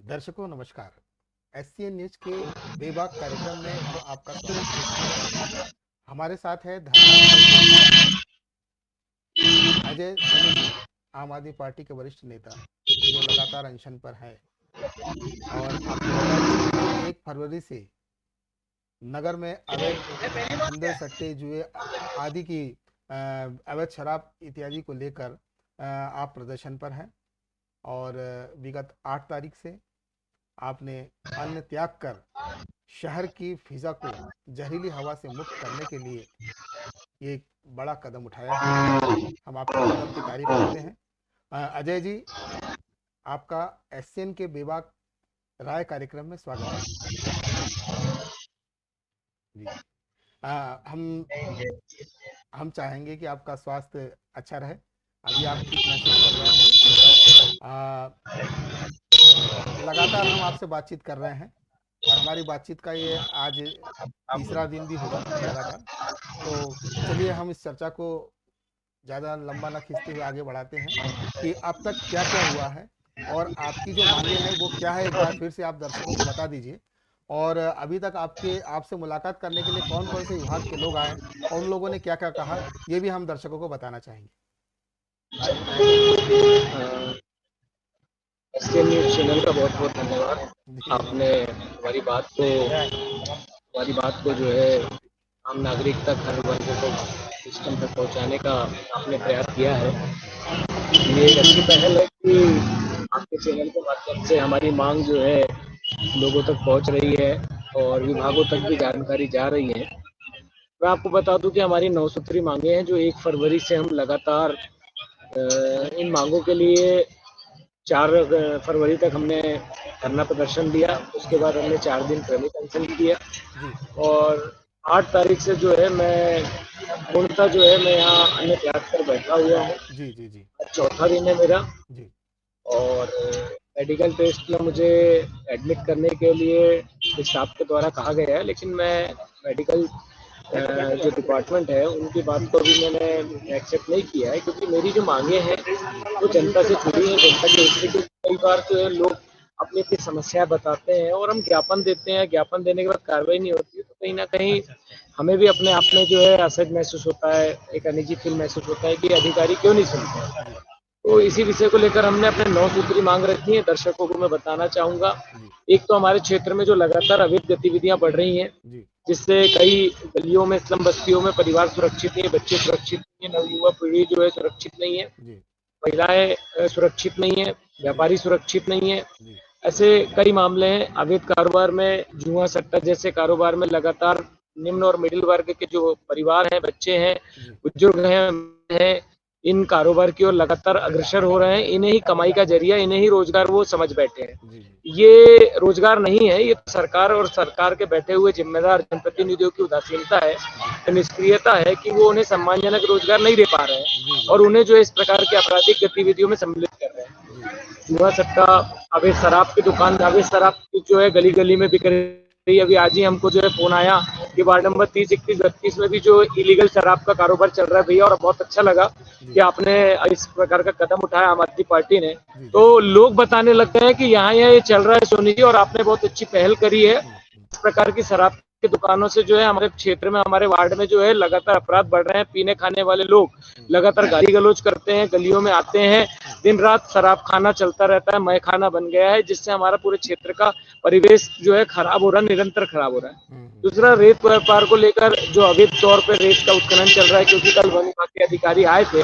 दर्शकों नमस्कार। SCN news के बेबाक कार्यक्रम में हम आपका स्वागत करते हैं। हमारे साथ है धरना स्थल से अजय सोनी जी, आम आदमी पार्टी के वरिष्ठ नेता जो लगातार अनशन पर हैं। और आपको बता दें कि 1 फरवरी से नगर में अवैध धंधे सट्टे जुए आदि की अवैध शराब इत्यादि को लेकर आप प्रदर्शन पर हैं। और विगत 8 तारीख से आपने अन्न त्याग कर शहर की फिजा को जहरीली हवा से मुक्त करने के लिए ये एक बड़ा कदम उठाया है। हम आपके कदम की तारीफ करते हैं। अजय जी, आपका एसएन के बेबाक राय कार्यक्रम में स्वागत है जी। हम चाहेंगे कि आपका स्वास्थ्य अच्छा रहे। अभी आप ठीक महसूस कर रहे होंगे। लगातार हम आपसे बातचीत कर रहे हैं और हमारी बातचीत का ये आज तीसरा दिन भी होगा लगातार। तो चलिए हम इस चर्चा को ज़्यादा लंबा ना खींचते हुए आगे बढ़ाते हैं कि अब तक क्या क्या हुआ है और आपकी जो मांगे हैं वो क्या है। एक बार फिर से आप दर्शकों को बता दीजिए। और अभी तक आपसे मुलाकात करने के लिए कौन कौन से विभाग के लोग आए और उन लोगों ने क्या क्या कहा, ये भी हम दर्शकों को बताना चाहेंगे। एसके न्यूज चैनल का बहुत बहुत धन्यवाद। जी जी आपने हमारी बात को जो है आम नागरिक तक, हर वर्ग को सिस्टम तक पहुंचाने का आपने प्रयास किया है। ये एक अच्छी पहल है कि आपके चैनल के माध्यम से हमारी मांग जो है लोगों तक पहुंच रही है और विभागों तक भी जानकारी जा रही है। मैं आपको बता दूं कि हमारी 9 सूत्री मांगे हैं जो 1 फरवरी से हम लगातार इन मांगों के लिए 4 फरवरी तक हमने धरना प्रदर्शन दिया। उसके जी बाद हमने 4 दिन क्रमिक अनशन किया जी और 8 तारीख से जो है मैं पूर्णतः जो है मैं यहाँ अन्न त्याग कर बैठा हुआ हूँ। जी जी जी चौथा दिन है मेरा जी और मेडिकल टेस्ट में मुझे एडमिट करने के लिए स्टाफ के द्वारा कहा गया है, लेकिन मैं मेडिकल जो डिपार्टमेंट है उनकी बात जी को भी मैंने एक्सेप्ट नहीं किया है, क्योंकि मेरी जो मांगे हैं जी वो जनता से जुड़ी है। जनता के हिस्से के कई बार जो है लोग अपनी अपनी समस्याएं बताते हैं और हम जी ज्ञापन देते हैं, ज्ञापन देने के बाद कार्रवाई नहीं होती है, तो कहीं ना कहीं हमें भी अपने आप में जो है असहज महसूस होता है, एक अनिजी फील महसूस होता है कि अधिकारी क्यों नहीं सुनते हैं। जी तो इसी विषय को लेकर हमने अपने 9 सूत्री मांग रखी है। दर्शकों को मैं बताना चाहूंगा, जी एक तो हमारे क्षेत्र में जो लगातार अवैध गतिविधियां बढ़ रही हैं, जी जिससे कई गलियों में, स्लम बस्तियों में परिवार सुरक्षित नहीं है, बच्चे सुरक्षित नहीं है, नवयुवा पीढ़ी जो है सुरक्षित नहीं है, जी महिलाएं सुरक्षित नहीं है, जी व्यापारी सुरक्षित नहीं है। जी ऐसे कई मामले हैं। अवैध कारोबार में, जुआ सट्टा जैसे कारोबार में लगातार निम्न और मिडिल वर्ग के जो परिवार हैं, बच्चे हैं, जी बुजुर्ग हैं, इन कारोबार की ओर लगातार अग्रसर हो रहे हैं। इन्हें ही कमाई का जरिया, इन्हें ही रोजगार वो समझ बैठे हैं। जी जी ये रोजगार नहीं है, ये सरकार और सरकार के बैठे हुए जिम्मेदार जनप्रतिनिधियों की उदासीनता है, जी निष्क्रियता है कि वो उन्हें सम्मानजनक रोजगार नहीं दे पा रहे जी हैं जी और उन्हें जो इस प्रकार की आपराधिक गतिविधियों में सम्मिलित कर रहे हैं। जी जुआ सट्टा, अवैध शराब की दुकान, अवैध शराब की जो है गली गली में बिक रही है। अभी आज ही हमको जो है फोन आया कि जी वार्ड नंबर 30, 31, 32 में भी जो इलीगल शराब का कारोबार चल रहा है भैया, और बहुत अच्छा लगा कि जी आपने इस प्रकार का कदम उठाया आम आदमी पार्टी ने। जी तो लोग बताने लग गए हैं कि यहाँ ये चल रहा है सोनी जी, और आपने बहुत अच्छी पहल करी है। इस प्रकार की शराब की दुकानों से जो है हमारे क्षेत्र में, हमारे वार्ड में जो है लगातार अपराध बढ़ रहे हैं। पीने खाने वाले लोग लगातार गाली गलौज करते हैं, गलियों में आते हैं, दिन रात शराब खाना चलता रहता है, मय खाना बन गया है, जिससे हमारा पूरे क्षेत्र का परिवेश जो है खराब हो रहा है, निरंतर खराब हो रहा है। दूसरा, रेत व्यापार को लेकर जो अवैध तौर पर रेत का उत्खनन चल रहा है, क्योंकि कल वन विभाग के अधिकारी आए थे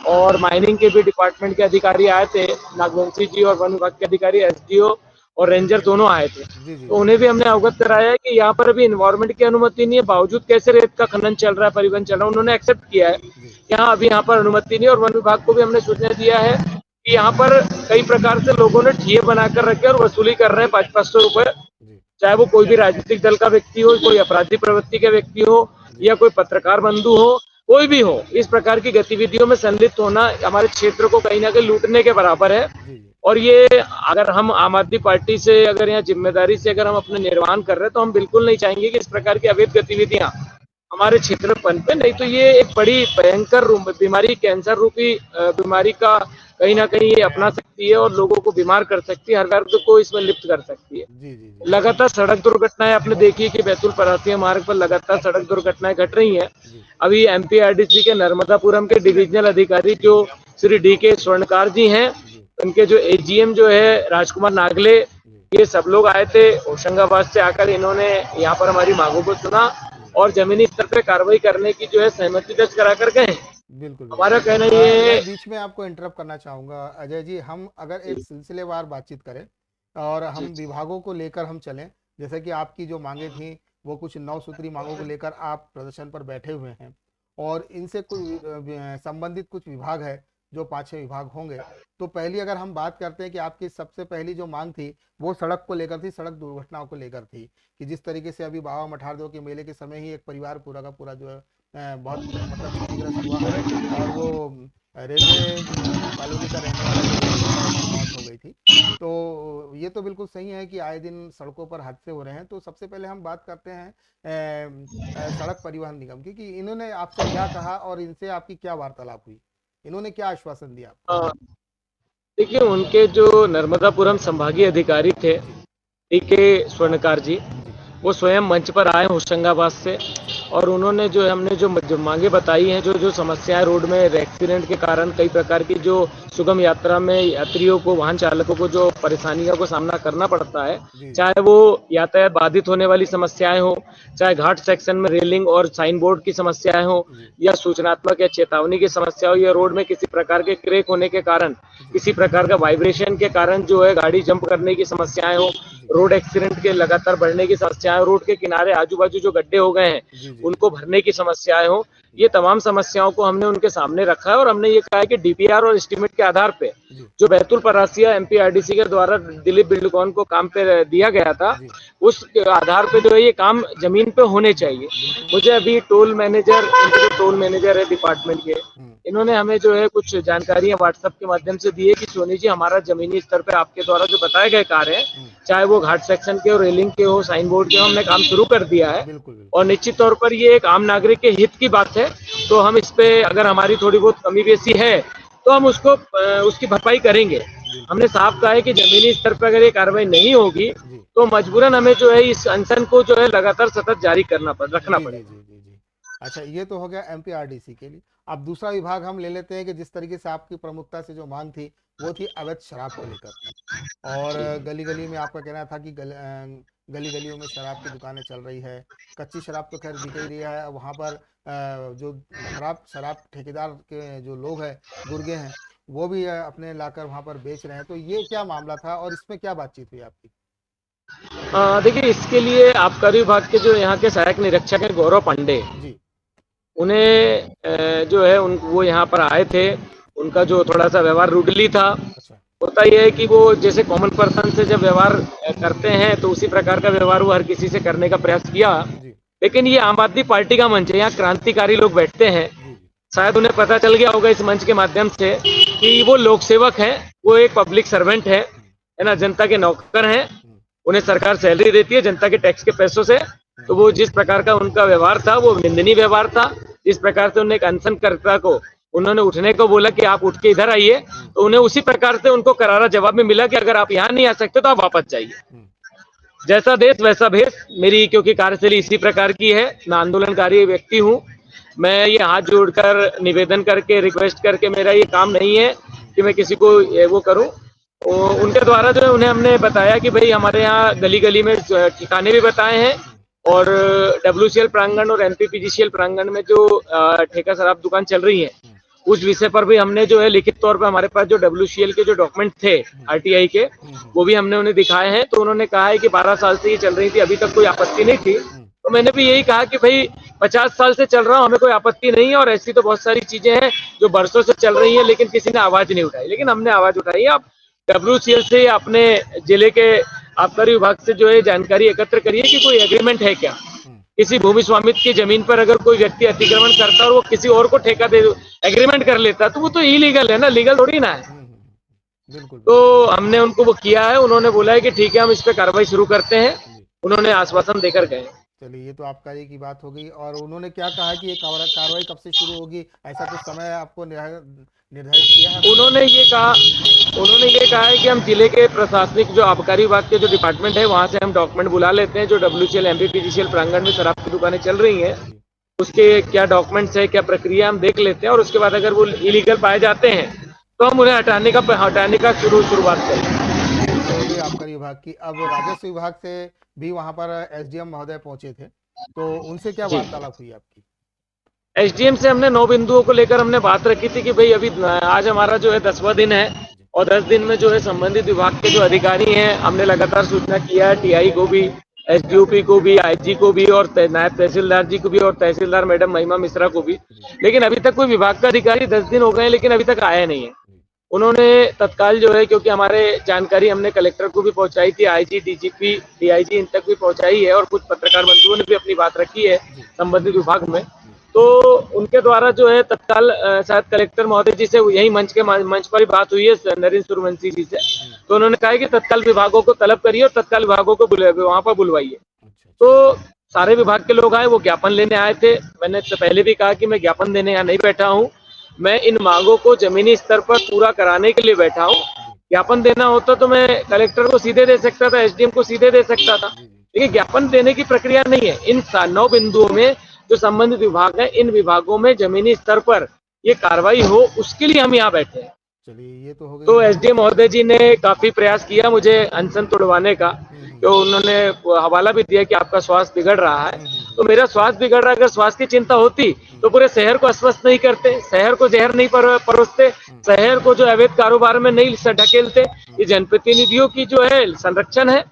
और माइनिंग के भी डिपार्टमेंट के अधिकारी आए थे, नागवंशी जी, और वन विभाग के अधिकारी, एसडीओ और रेंजर दोनों आए थे। जी जी तो उन्हें भी हमने अवगत कराया है कि यहाँ पर अभी इन्वायरमेंट की अनुमति नहीं है, बावजूद कैसे रेत का खनन चल रहा है, परिवहन चल रहा है। उन्होंने एक्सेप्ट किया है जी कि हाँ, अभी यहाँ पर अनुमति नहीं है, और वन विभाग को भी हमने सूचना दिया है कि यहाँ पर कई प्रकार से लोगों ने ठिये बनाकर रखे और वसूली कर रहे हैं 500-500 रुपए, जी चाहे वो कोई भी राजनीतिक दल का व्यक्ति हो, कोई अपराधी प्रवृत्ति के व्यक्ति हो, जी या कोई पत्रकार बंधु हो, कोई भी हो। इस प्रकार की गतिविधियों में संलिप्त होना हमारे क्षेत्र को कहीं ना कहीं लूटने के बराबर है। जी जी और ये, अगर हम आम आदमी पार्टी से, अगर यहाँ जिम्मेदारी से अगर हम अपने निर्वहन कर रहे हैं, तो हम बिल्कुल नहीं चाहेंगे कि इस प्रकार की अवैध गतिविधियां हमारे क्षेत्र में पनपे। नहीं तो ये एक बड़ी भयंकर बीमारी, कैंसर रूपी बीमारी का कहीं ना कहीं ये अपना सकती है और लोगों को बीमार कर सकती है, हर वर्ग को इसमें लिप्त कर सकती है। जी जी जी लगातार सड़क दुर्घटनाएं आपने देखी है कि बैतूल परासिया मार्ग पर लगातार सड़क दुर्घटनाएं घट रही हैं। जी अभी एमपीआरडीसी के नर्मदापुरम के डिविजनल अधिकारी जो श्री डी के स्वर्णकार जी हैं, जी उनके जो एजीएम जो है राजकुमार नागले, जी ये सब लोग आए थे होशंगाबाद से आकर, इन्होंने यहाँ पर हमारी मांगों को सुना जी और जमीनी स्तर पे कार्रवाई करने की जो है सहमति दर्ज करा कर गए। बिल्कुल हमारा बिल्कुल। कहना ये मैं बीच में आपको इंटरप्ट करना चाहूँगा अजय जी। हम अगर एक सिलसिलेवार बातचीत करें और जी हम विभागों को लेकर हम चलें, जैसे कि आपकी जो मांगे थी वो कुछ 9 सूत्री मांगों को लेकर आप प्रदर्शन पर बैठे हुए हैं, और इनसे कोई संबंधित कुछ विभाग है जो 5-6 विभाग होंगे। तो पहली अगर हम बात करते हैं कि आपकी सबसे पहली जो मांग थी वो सड़क को लेकर थी, सड़क दुर्घटनाओं को लेकर थी, कि जिस तरीके से अभी बाबा मठारदेव के मेले के समय ही एक परिवार पूरा का पूरा जो है बहुत मतलब क्षतिग्रस्त हुआ है, और वो रेलवे कॉलोनी का रहने वाला जो व्यक्ति था उसकी मौत हो गई थी। तो ये तो बिल्कुल सही है कि आए दिन सड़कों पर हादसे हो रहे हैं। तो सबसे पहले हम बात करते हैं सड़क परिवहन निगम की, कि इन्होंने आपसे क्या कहा और इनसे आपकी क्या वार्तालाप हुई, इन्होंने क्या आश्वासन दिया आपको? अ, देखिए, उनके जो नर्मदापुरम संभागीय अधिकारी थे जी डी के स्वर्णकार जी, जी वो स्वयं मंच पर आए होशंगाबाद से, और उन्होंने जो हमने जो मांगे बताई हैं, जो जो समस्याएं रोड में एक्सीडेंट के कारण कई प्रकार की जो सुगम यात्रा में यात्रियों को, वाहन चालकों को जो परेशानियों का सामना करना पड़ता है, जी जी चाहे वो यातायात बाधित होने वाली समस्याएं हो, चाहे घाट सेक्शन में रेलिंग और साइन बोर्ड की समस्याएं हो, जी या सूचनात्मक या चेतावनी की समस्या हो, या रोड में किसी प्रकार के क्रैक होने के कारण, जी किसी प्रकार का वाइब्रेशन के कारण जो है गाड़ी जंप करने की समस्याएं हो, जी रोड एक्सीडेंट के लगातार बढ़ने की समस्याएं, रोड के किनारे आजू बाजू जो गड्ढे हो गए हैं जी जी जी उनको भरने की समस्याएं हो, जी ये तमाम समस्याओं को हमने उनके सामने रखा है। और हमने ये कहा है कि डीपीआर और एस्टीमेट के आधार पे जी जो बैतूल परासिया एमपीआरडीसी के द्वारा दिलीप बिल्डकॉन को काम पे दिया गया था, जी उस आधार पे जो है ये काम जमीन पे होने चाहिए। बिल्कुल। मुझे अभी टोल मैनेजर, इनके जो टोल मैनेजर है डिपार्टमेंट के, हम्म इन्होंने हमें जो है कुछ जानकारियां व्हाट्सएप के माध्यम से दी है कि सोनी जी, हमारा जमीनी स्तर पे आपके द्वारा जो बताए गए कार्य हैं, हम्म चाहे वो घाट सेक्शन के हो, रेलिंग के हो, साइन बोर्ड के हो, हमने काम शुरू कर दिया है। बिल्कुल बिल्कुल। और निश्चित तौर पर ये एक आम नागरिक के हित की बात है, तो हम इस पे अगर हमारी थोड़ी बहुत कमी बेसी है तो हम उसको उसकी भरपाई करेंगे। बिल्कुल हमने साफ कहा है कि जमीनी स्तर पर अगर ये कार्रवाई नहीं होगी जी तो मजबूरन हमें जो है इस अनशन को जो है लगातार सतत जारी रखना जी जी पड़ेगा। जी जी जी। अच्छा, ये तो हो गया एमपीआरडीसी के लिए। अब दूसरा विभाग हम ले लेते हैं कि जिस तरीके से आपकी प्रमुखता से जो मांग थी वो थी अवैध शराब को लेकर, और गली गली में आपका कहना था कि गली गलियों में शराब की दुकानें चल रही है। कच्ची शराब तो खैर बिक ही रही है, वहाँ पर जो शराब शराब ठेकेदार के जो लोग हैं, गुर्गे हैं, वो भी अपने लाकर वहाँ पर बेच रहे हैं। तो ये क्या मामला था और इसमें क्या बातचीत हुई आपकी? देखिए, इसके लिए आबकारी विभाग के जो यहाँ के सहायक निरीक्षक हैं गौरव पांडे, जी। उन्हें जो है उन वो यहाँ पर आए थे। उनका जो थोड़ा सा व्यवहार रूडली था, अच्छा। होता ये है कि वो जैसे कॉमन पर्सन से जब व्यवहार करते हैं तो उसी प्रकार का व्यवहार वो हर किसी से करने का प्रयास किया। जी लेकिन ये आम आदमी पार्टी का मंच है, यहाँ क्रांतिकारी लोग बैठते हैं। जी जी शायद उन्हें पता चल गया होगा इस मंच के माध्यम से कि वो लोक सेवक हैं, वो एक पब्लिक सर्वेंट हम्म है ना, जनता के नौकर हैं। हम्म उन्हें सरकार सैलरी देती है जनता के टैक्स के पैसों से। हम्म तो वो जिस प्रकार का उनका व्यवहार था वो निंदनीय व्यवहार था। जिस प्रकार से उन्हें एक अनशनकर्ता को उन्होंने उठने को बोला कि आप उठ के इधर आइए, हम्म तो उन्हें उसी प्रकार से उनको करारा जवाब में मिला कि अगर आप यहाँ नहीं आ सकते तो आप वापस जाइए। हम्म जैसा देश वैसा भेष, मेरी क्योंकि कार्यशैली इसी प्रकार की है, मैं आंदोलनकारी व्यक्ति हूँ। मैं ये हाथ जोड़कर निवेदन करके रिक्वेस्ट करके, मेरा ये काम नहीं है कि मैं किसी को वो करूं। उनके द्वारा जो है उन्हें हमने बताया कि भाई हमारे यहाँ गली गली में ठिकाने भी बताए हैं, हम्म और डब्ल्यूसीएल प्रांगण और एमपीपीजीसीएल प्रांगण में जो ठेका शराब दुकान चल रही है, हम्म उस विषय पर भी हमने जो है लिखित तौर पर हमारे पास जो डब्ल्यूसीएल के जो डॉक्यूमेंट थे हम्म आरटीआई के, हम्म वो भी हमने उन्हें दिखाए हैं। तो उन्होंने कहा है कि 12 साल से ये चल रही थी, अभी तक कोई आपत्ति नहीं थी। हम्म तो मैंने भी यही कहा कि भाई 50 साल से चल रहा हूँ, हमें कोई आपत्ति नहीं है, और ऐसी तो बहुत सारी चीजें हैं जो बरसों से चल रही हैं लेकिन किसी ने आवाज नहीं उठाई। लेकिन हमने आवाज उठाई है। आप डब्ल्यूसीएल से अपने जिले के आबकारी विभाग से जो है जानकारी एकत्र करिए कि कोई एग्रीमेंट है क्या। हम्म किसी भूमि स्वामित्व की जमीन पर अगर कोई व्यक्ति अतिक्रमण करता है और वो किसी और को ठेका दे एग्रीमेंट कर लेता, तो वो तो इलीगल है ना, लीगल थोड़ी ना है। बिल्कुल तो बिल्कुल। हमने उनको वो किया है, उन्होंने बोला है कि ठीक है हम इस पे कार्रवाई शुरू करते हैं। जी उन्होंने आश्वासन देकर गए। चलिए, ये तो आबकारी की बात हो गई। और उन्होंने क्या कहा कि ये कार्रवाई कब से शुरू होगी? ऐसा कुछ समय आपको निर्धारित किया है उन्होंने? उन्होंने ये कहा उन्होंने ये कहा है कि हम जिले के प्रशासनिक जो आबकारी विभाग के जो डिपार्टमेंट है वहां से हम डॉक्यूमेंट बुला लेते हैं, जो WCL MPPGCL प्रांगण में शराब की दुकानें चल रही हैं जी। उसके क्या डॉक्यूमेंट्स है, क्या प्रक्रिया, हम देख लेते हैं और उसके बाद अगर वो इलीगल पाए जाते हैं तो हम उन्हें हटाने का शुरुआत करें। चलिए, ये हो गई आबकारी विभाग की। अब राजस्व विभाग से भी वहां पर SDM महोदय पहुंचे थे, तो उनसे क्या जी, वार्तालाप हुई आपकी? SDM से हमने 9 बिंदुओं को लेकर हमने बात रखी थी कि भाई अभी आज हमारा जो है 10वां दिन है जी। और 10 दिन में जो है संबंधित विभाग के जो अधिकारी हैं हमने लगातार सूचना किया है, TI को भी, SDOP को भी, IG को भी और नायब तहसीलदार जी को भी और तहसीलदार मैडम महिमा मिश्रा को भी। जी। लेकिन अभी तक कोई विभाग का अधिकारी 10 दिन हो गए हैं लेकिन अभी तक आया नहीं है। जी। उन्होंने तत्काल जो है, क्योंकि हमारे जानकारी हमने कलेक्टर को भी पहुंचाई थी, IG, DGP, DIG इन तक भी पहुंचाई है और कुछ पत्रकार बंधुओं ने भी अपनी बात रखी है जी। संबंधित विभाग में। जी। तो उनके द्वारा जो है तत्काल शायद कलेक्टर महोदय जी से यही मंच पर ही बात हुई है नरेंद्र सूर्यवंशी जी से। हम्म। तो उन्होंने कहा है कि तत्काल विभागों को तलब करिए और तत्काल विभागों को वहां पर बुलवाइए। अच्छा, अच्छा। तो सारे विभाग के लोग आए, वो ज्ञापन लेने आए थे। मैंने तो पहले भी कहा कि मैं ज्ञापन देने यहाँ नहीं बैठा हूँ, मैं इन मांगों को जमीनी स्तर पर पूरा कराने के लिए बैठा हूँ। जी। ज्ञापन देना होता तो मैं कलेक्टर को सीधे दे सकता था, SDM को सीधे दे सकता था, जी। जी। लेकिन ज्ञापन देने की प्रक्रिया नहीं है। इन 9 बिंदुओं में जो संबंधित विभाग है, इन विभागों में जमीनी स्तर पर ये कार्रवाई हो, उसके लिए हम यहाँ बैठे हैं। चलिए, ये तो हो गई तो विभागों SDM से। महोदय जी ने काफी प्रयास किया मुझे अनशन तुड़वाने का। तो उन्होंने हवाला भी दिया कि आपका स्वास्थ्य बिगड़ रहा है। तो मेरा स्वास्थ्य बिगड़ रहा है, अगर स्वास्थ्य की चिंता होती तो पूरे शहर को अस्वस्थ नहीं करते, शहर को जहर नहीं परोसते, शहर को जो अवैध कारोबार में नहीं ढकेलते। ये जनप्रतिनिधियों की जो है संरक्षण है।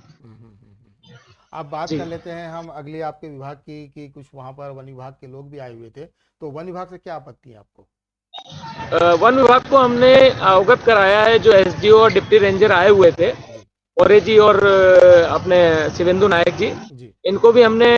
अब बात जी। कर लेते हैं हम अगली आपके विभाग की, कि कुछ वहां पर वन विभाग के लोग भी आए हुए थे, तो वन विभाग से क्या आपत्ति है आपको? वन विभाग को हमने अवगत कराया है, जो SDO और डिप्टी रेंजर आए हुए थे, जी। औरे जी और अपने शिवेंदु नायक जी, जी। इनको भी हमने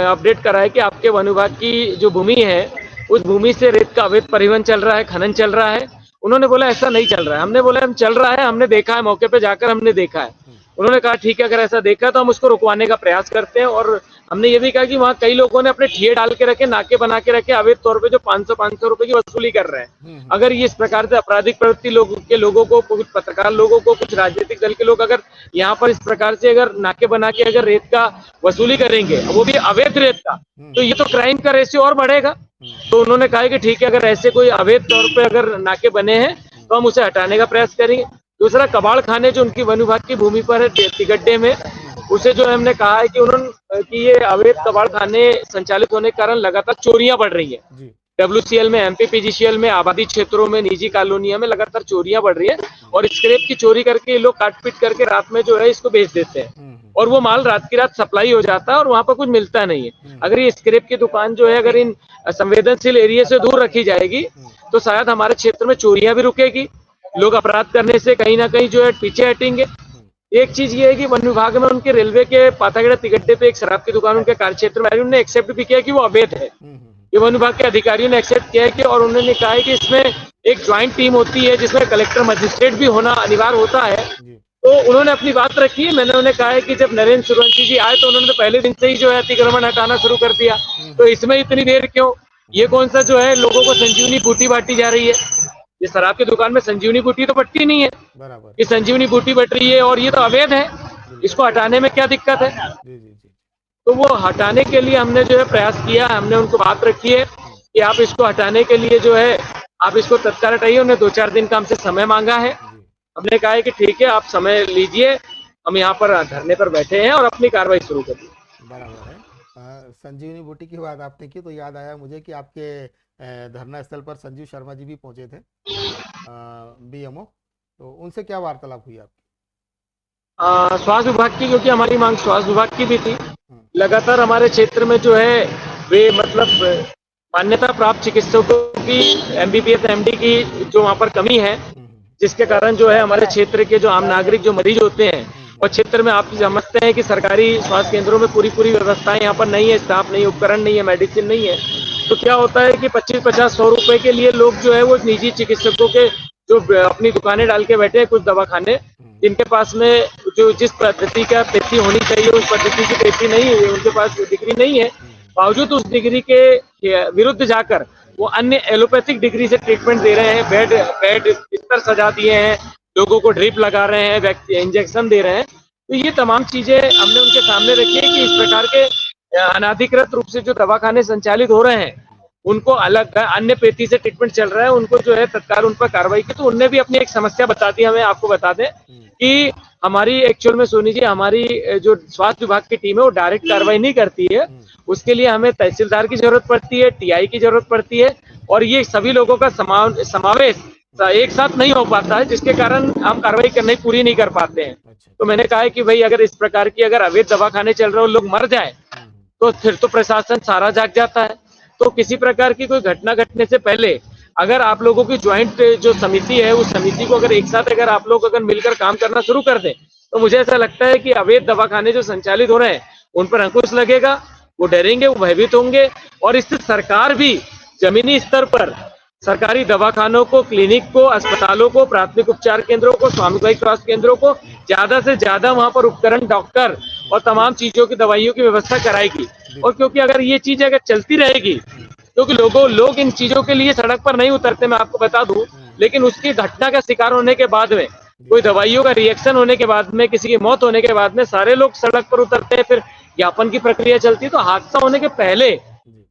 अपडेट कराया कि आपके वन विभाग की जो भूमि है उस भूमि से रेत का अवैध परिवहन चल रहा है, खनन चल रहा है। उन्होंने बोला ऐसा नहीं चल रहा है। हमने बोला हम चल रहा है, हमने देखा है, मौके पे जाकर हमने देखा है। उन्होंने कहा ठीक है, अगर ऐसा देखा तो हम उसको रुकवाने का प्रयास करते हैं। और हमने ये भी कहा कि वहाँ कई लोगों ने अपने ठिये डाल के रखे, नाके बना के रखे, अवैध तौर पे जो 500 रुपए की वसूली कर रहे हैं। अगर ये इस प्रकार से आपराधिक प्रवृत्ति लोगों को, कुछ पत्रकार लोगों को, कुछ राजनीतिक दल के लोग अगर यहाँ पर इस प्रकार से अगर नाके बना के अगर रेत का वसूली करेंगे, वो भी अवैध रेत का, तो ये तो क्राइम का रेशियो और बढ़ेगा। तो उन्होंने कहा कि ठीक है, अगर ऐसे कोई अवैध तौर पे अगर नाके बने हैं तो हम उसे हटाने का प्रयास करेंगे। दूसरा, कबाड़ खाने जो उनकी वन विभाग की भूमि पर है तिगड्डे में, उसे जो हमने कहा है कि कि ये अवैध कबाड़ खाने संचालित होने के कारण लगातार चोरियां बढ़ रही है। जी। WCL में, MPPGCL में, आबादी क्षेत्रों में, निजी कॉलोनियों में लगातार चोरियां बढ़ रही है और स्क्रैप की चोरी करके ये लोग काट पीट करके रात में जो है इसको बेच देते हैं और वो माल रात की रात सप्लाई हो जाता है और वहां पर कुछ मिलता नहीं है। अगर ये स्क्रैप की दुकान जो है अगर इन संवेदनशील एरिया से दूर रखी जाएगी तो शायद हमारे क्षेत्र में चोरियां भी रुकेगी, लोग अपराध करने से कहीं ना कहीं जो है पीछे हटेंगे। एक चीज ये है कि वन विभाग में उनके रेलवे के पातागढ़ तिगड्डे पे एक शराब की दुकान उनके कार्यक्षेत्र में उन्होंने एक्सेप्ट भी किया कि वो अवैध है। ये वन विभाग के अधिकारियों ने एक्सेप्ट किया है कि, और उन्होंने कहा है कि इसमें एक ज्वाइंट टीम होती है जिसमें कलेक्टर मजिस्ट्रेट भी होना अनिवार्य होता है। तो उन्होंने अपनी बात रखी है। मैंने उन्हें कहा है कि जब नरेंद्र सूर्यवंशी जी आए तो उन्होंने तो पहले दिन से ही जो है अतिक्रमण हटाना शुरू कर दिया, तो इसमें इतनी देर क्यों? ये कौन सा जो है लोगों को संजीवनी बूटी बांटी जा रही है? ये शराब की दुकान में संजीवनी बूटी तो बटती नहीं है, बराबर। ये संजीवनी बूटी बट रही है और ये तो अवैध है। इसको हटाने में क्या दिक्कत है? जी। जी। जी। तो वो हटाने के लिए हमने जो है प्रयास किया, हमने उनको बात रखी है कि आप इसको हटाने के लिए जो है आप इसको तत्काल हटाइए। उन्हें 2-4 दिन का हमसे समय मांगा है। हमने कहा है कि ठीक है, आप समय लीजिए, हम यहाँ पर धरने पर बैठे हैं और अपनी कार्रवाई शुरू करिए। बराबर है। संजीवनी बूटी की बात आपने की तो याद आया मुझे कि आपके धरना स्थल पर संजीव शर्मा जी भी पहुंचे थे, BMO, तो उनसे क्या वार्तालाप हुई आपकी? स्वास्थ्य विभाग की, क्योंकि हमारी मांग स्वास्थ्य विभाग की भी थी। लगातार हमारे क्षेत्र में जो है वे मतलब मान्यता प्राप्त चिकित्सकों की, MBBS MD की जो वहाँ पर कमी है, जिसके कारण जो है हमारे क्षेत्र के जो आम नागरिक जो मरीज होते हैं, और क्षेत्र में आप समझते हैं कि सरकारी स्वास्थ्य केंद्रों में पूरी व्यवस्थाएं यहाँ पर नहीं है, स्टाफ नहीं, उपकरण नहीं है, मेडिसिन नहीं है। तो क्या होता है कि 25-50-100 रुपए के लिए लोग जो है वो निजी चिकित्सकों के जो अपनी दुकानें डाल के बैठे हैं, कुछ दवाखाने जिनके पास में जो जिस पद्धति का पेशी होनी चाहिए उस पद्धति की पेशी नहीं है, उनके पास डिग्री नहीं है, बावजूद उस डिग्री के विरुद्ध जाकर वो अन्य एलोपैथिक डिग्री से ट्रीटमेंट दे रहे हैं, बेड बेड बिस्तर सजा दिए हैं, लोगों को ड्रिप लगा रहे हैं, इंजेक्शन दे रहे हैं। तो ये तमाम चीजें हमने उनके सामने रखी है कि इस प्रकार के अनाधिकृत रूप से जो दवाखाने संचालित हो रहे हैं, उनको अलग अन्य पेथी से ट्रीटमेंट चल रहा है, उनको जो है तत्काल उन पर कार्रवाई की। तो उनने भी अपनी एक समस्या बता दी हमें। आपको बता दें कि हमारी एक्चुअल में सोनी जी, हमारी जो स्वास्थ्य विभाग की टीम है वो डायरेक्ट कार्रवाई नहीं करती है, उसके लिए हमें तहसीलदार की जरूरत पड़ती है, टीआई की जरूरत पड़ती है, और ये सभी लोगों का समावेश एक साथ नहीं हो पाता है, जिसके कारण हम कार्रवाई करने पूरी नहीं कर पाते हैं। तो मैंने कहा है कि भाई अगर इस प्रकार की अगर अवैध दवाखाने चल रहे हो, लोग मर जाए, तो फिर तो प्रशासन सारा जाग जाता है। तो किसी प्रकार की कोई घटना घटने से पहले अगर आप लोगों की ज्वाइंट जो समिति है, उस समिति को अगर एक साथ अगर आप लोग अगर मिलकर काम करना शुरू कर दें, तो मुझे ऐसा लगता है कि अवैध दवाखाने जो संचालित हो रहे हैं उन पर अंकुश लगेगा, वो डरेंगे, वो भयभीत होंगे, और इससे सरकार भी जमीनी स्तर पर सरकारी दवाखानों को, क्लिनिक को, अस्पतालों को, प्राथमिक उपचार केंद्रों को, सामुदायिक स्वास्थ्य केंद्रों को ज्यादा से ज्यादा वहां पर उपकरण, डॉक्टर और तमाम चीजों की, दवाइयों की व्यवस्था कराएगी। और क्योंकि अगर ये चीज अगर चलती रहेगी, क्योंकि लोग इन चीजों के लिए सड़क पर नहीं उतरते, मैं आपको बता दूं, लेकिन उसकी घटना का शिकार होने के बाद में, कोई दवाइयों का रिएक्शन होने के बाद में, किसी की मौत होने के बाद में सारे लोग सड़क पर उतरते हैं, फिर ज्ञापन की प्रक्रिया चलती है। तो हादसा होने के पहले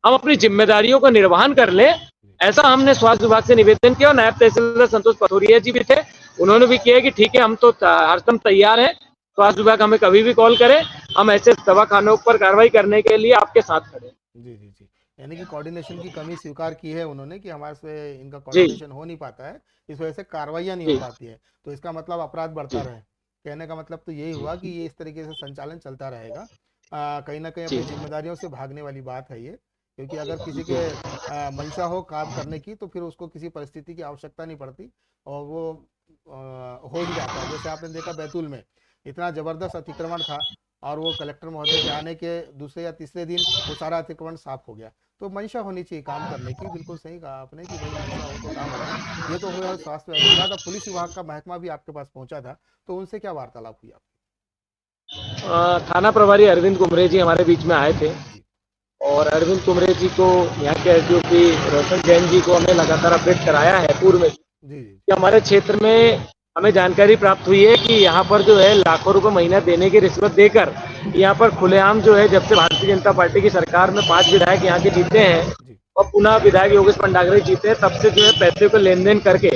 हम अपनी जिम्मेदारियों का निर्वहन कर लें, ऐसा हमने स्वास्थ्य विभाग से निवेदन किया। और नायब तहसीलदार संतोष पथोरिया जी भी थे, उन्होंने भी किया कि ठीक है, हम तो हरदम तैयार हैं, स्वास्थ्य विभाग हमें कभी भी कॉल करे, हम ऐसे दवाखानों पर कार्रवाई करने के लिए आपके साथ खड़े। जी जी जी, यानी कि कोऑर्डिनेशन की कमी स्वीकार की है उन्होंने कि हमारे से इनका कोऑर्डिनेशन हो नहीं पाता है, इस वजह से कार्रवाइयाँ नहीं हो पाती है, तो इसका मतलब अपराध बढ़ता रहे। कहने का मतलब तो यही हुआ कि ये इस तरीके से संचालन चलता रहेगा। कहीं ना कहीं अपनी जिम्मेदारियों से भागने वाली बात है ये, क्योंकि अगर किसी के मंशा हो काम करने की, तो फिर उसको किसी परिस्थिति की आवश्यकता नहीं पड़ती और वो हो ही जाता है। जैसे आपने देखा बैतूल में इतना जबरदस्त अतिक्रमण था, और वो कलेक्टर महोदय के आने के दूसरे या तीसरे दिन वो सारा अतिक्रमण साफ हो गया। तो मंशा होनी चाहिए काम करने की, बिल्कुल सही कहा आपने कि भाई मंशा हो तो काम होगा। ये तो हुआ स्वास्थ्य विभाग का, पुलिस विभाग का महकमा भी आपके पास पहुंचा था, तो उनसे क्या वार्तालाप हुई आपकी? थाना प्रभारी अरविंद कुमरे जी हमारे बीच में आए थे, और अरविंद कुमरे जी को, यहाँ के एसडीओपी रोशन जैन जी को हमने लगातार अपडेट कराया है पूर्व में कि हमारे क्षेत्र में हमें जानकारी प्राप्त हुई है कि यहाँ पर जो है लाखों रुपए महीना देने की रिश्वत देकर यहाँ पर खुलेआम जो है, जब से भारतीय जनता पार्टी की सरकार में 5 विधायक यहाँ के जीते हैं और पुनः विधायक योगेश भंडागरे जीते हैं, तब से जो है पैसे को लेन देन करके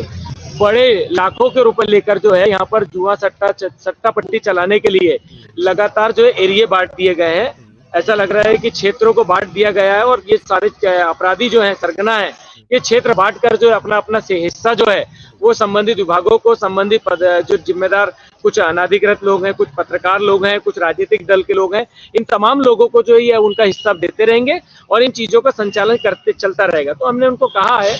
बड़े लाखों के रुपए लेकर जो है यहाँ पर जुआ सट्टा पट्टी चलाने के लिए लगातार जो है एरिया बांट दिए गए हैं। ऐसा लग रहा है कि क्षेत्रों को बांट दिया गया है, और ये सारे अपराधी जो है, सरगना है, ये क्षेत्र बांट कर जो अपना अपना हिस्सा जो है वो संबंधित विभागों को, संबंधित जो जिम्मेदार कुछ अनाधिकृत लोग हैं, कुछ पत्रकार लोग हैं, कुछ राजनीतिक दल के लोग हैं, इन तमाम लोगों को जो है उनका हिस्सा देते रहेंगे और इन चीजों का संचालन करते चलता रहेगा। तो हमने उनको कहा है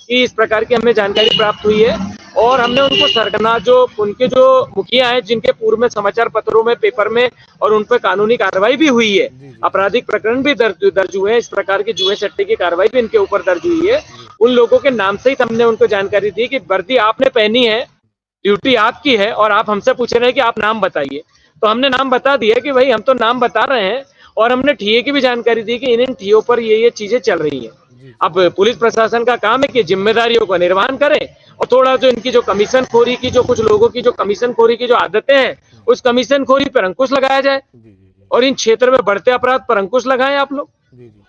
कि इस प्रकार की हमें जानकारी प्राप्त हुई है, और हमने उनको सरगना जो उनके जो मुखिया हैं, जिनके पूर्व में समाचार पत्रों में, पेपर में और उन पर कानूनी कार्रवाई भी हुई है, आपराधिक प्रकरण भी दर्ज हुए हैं, इस प्रकार की जुए सट्टे की कार्रवाई भी इनके ऊपर दर्ज हुई है, उन लोगों के नाम से ही हमने उनको जानकारी दी कि वर्दी आपने पहनी है, ड्यूटी आपकी है, और आप हमसे पूछ रहे हैं कि आप नाम बताइए। तो हमने नाम बता दिया कि भाई हम तो नाम बता रहे हैं, और हमने ठिये की भी जानकारी दी कि इन ठियों पर ये चीजें चल रही हैं। अब पुलिस प्रशासन का काम है कि जिम्मेदारियों का निर्वहन करे, और थोड़ा जो इनकी जो कमीशन खोरी की, जो कुछ लोगों की जो कमीशन खोरी की जो आदतें हैं, उस कमीशन खोरी पर अंकुश लगाया जाए, और इन क्षेत्र में बढ़ते अपराध पर अंकुश लगाएं आप लोग।